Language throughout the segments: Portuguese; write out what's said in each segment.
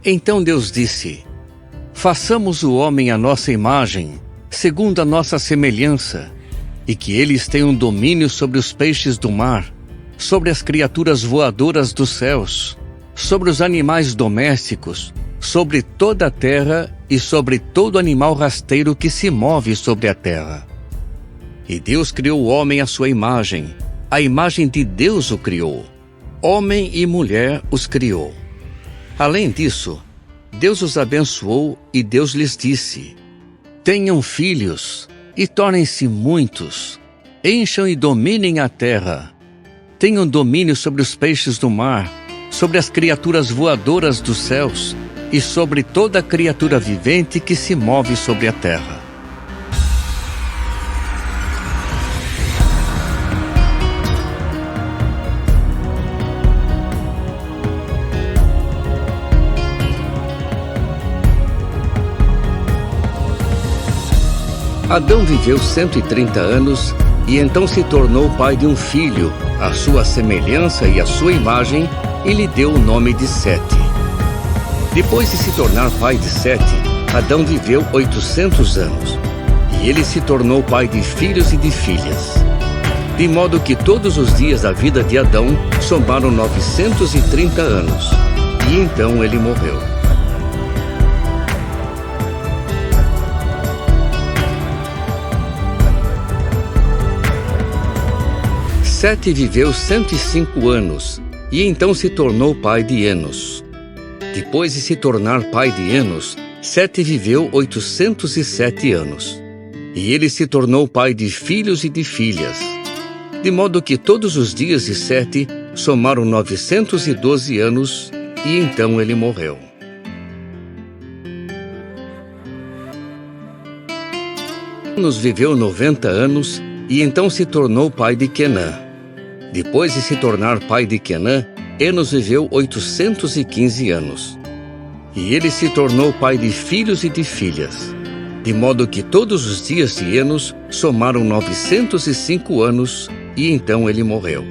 Então Deus disse: façamos o homem à nossa imagem, segundo a nossa semelhança, e que eles tenham domínio sobre os peixes do mar, sobre as criaturas voadoras dos céus, sobre os animais domésticos, sobre toda a terra e sobre todo animal rasteiro que se move sobre a terra. E Deus criou o homem à sua imagem, a imagem de Deus o criou. Homem e mulher os criou. Além disso, Deus os abençoou e Deus lhes disse: tenham filhos e tornem-se muitos, encham e dominem a terra. Tenham domínio sobre os peixes do mar, sobre as criaturas voadoras dos céus e sobre toda criatura vivente que se move sobre a terra. Adão viveu 130 anos e então se tornou pai de um filho, à sua semelhança e à sua imagem, e lhe deu o nome de Sete. Depois de se tornar pai de Sete, Adão viveu 800 anos, e ele se tornou pai de filhos e de filhas. De modo que todos os dias da vida de Adão somaram 930 anos, e então ele morreu. Sete viveu 105 anos, e então se tornou pai de Enos. Depois de se tornar pai de Enos, Sete viveu 807 anos, e ele se tornou pai de filhos e de filhas. De modo que todos os dias de Sete somaram 912 anos, e então ele morreu. Enos viveu 90 anos, e então se tornou pai de Quenã. Depois de se tornar pai de Quenã, Enos viveu 815 anos. E ele se tornou pai de filhos e de filhas. De modo que todos os dias de Enos somaram 905 anos, e então ele morreu.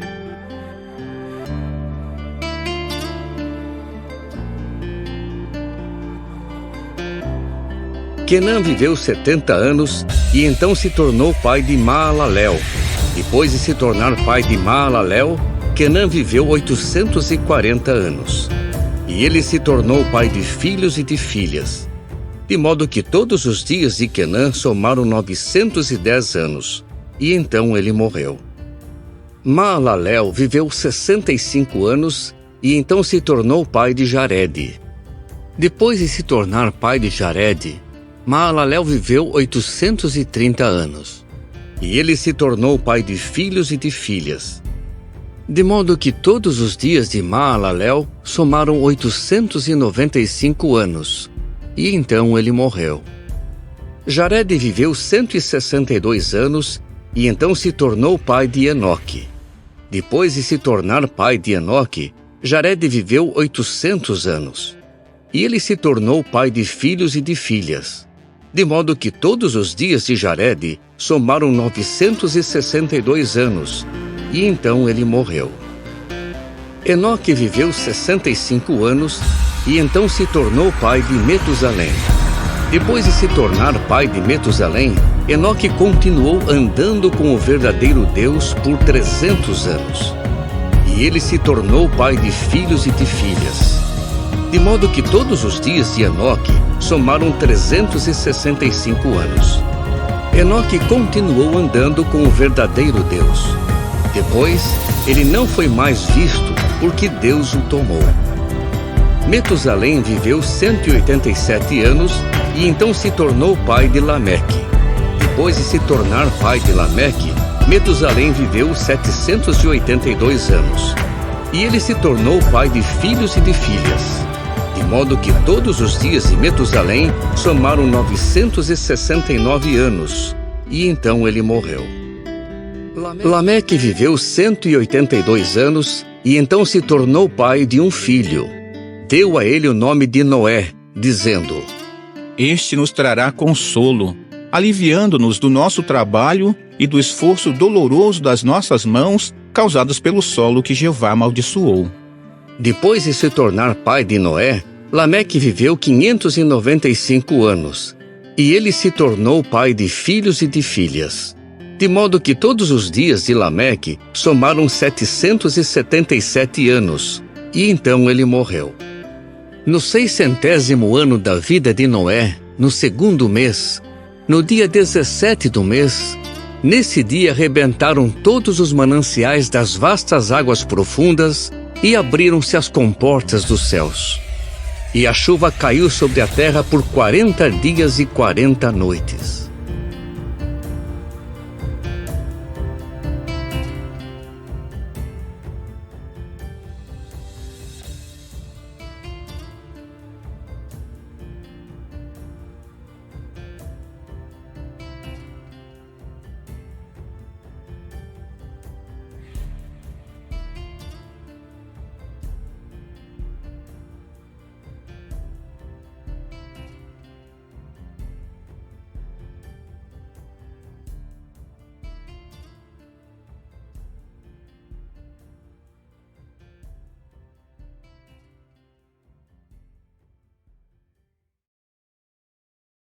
Quenã viveu 70 anos, e então se tornou pai de Maalalel. Depois de se tornar pai de Maalalel, Quenã viveu 840 anos. E ele se tornou pai de filhos e de filhas. De modo que todos os dias de Quenã somaram 910 anos. E então ele morreu. Maalalel viveu 65 anos, e então se tornou pai de Jarede. Depois de se tornar pai de Jarede, Maalalel viveu 830 anos. E ele se tornou pai de filhos e de filhas. De modo que todos os dias de Maalalel somaram 895 anos, e então ele morreu. Jarede viveu 162 anos, e então se tornou pai de Enoque. Depois de se tornar pai de Enoque, Jarede viveu 800 anos, e ele se tornou pai de filhos e de filhas. De modo que todos os dias de Jarede somaram 962 anos, e então ele morreu. Enoque viveu 65 anos, e então se tornou pai de Metusalém. Depois de se tornar pai de Metusalém, Enoque continuou andando com o verdadeiro Deus por 300 anos. E ele se tornou pai de filhos e de filhas. De modo que todos os dias de Enoque somaram 365 anos. Enoque continuou andando com o verdadeiro Deus. Depois, ele não foi mais visto, porque Deus o tomou. Metusalém viveu 187 anos, e então se tornou pai de Lameque. Depois de se tornar pai de Lameque, Metusalém viveu 782 anos. E ele se tornou pai de filhos e de filhas. De modo que todos os dias de Metusalém somaram 969 anos, e então ele morreu. Lameque viveu 182 anos, e então se tornou pai de um filho. Deu a ele o nome de Noé, dizendo: Este nos trará consolo, aliviando-nos do nosso trabalho e do esforço doloroso das nossas mãos, causados pelo solo que Jeová amaldiçoou. Depois de se tornar pai de Noé, Lameque viveu 595 anos, e ele se tornou pai de filhos e de filhas. De modo que todos os dias de Lameque somaram 777 anos, e então ele morreu. No 600º ano da vida de Noé, no 2º mês, no dia 17 do mês, nesse dia rebentaram todos os mananciais das vastas águas profundas e abriram-se as comportas dos céus. E a chuva caiu sobre a terra por 40 dias e 40 noites.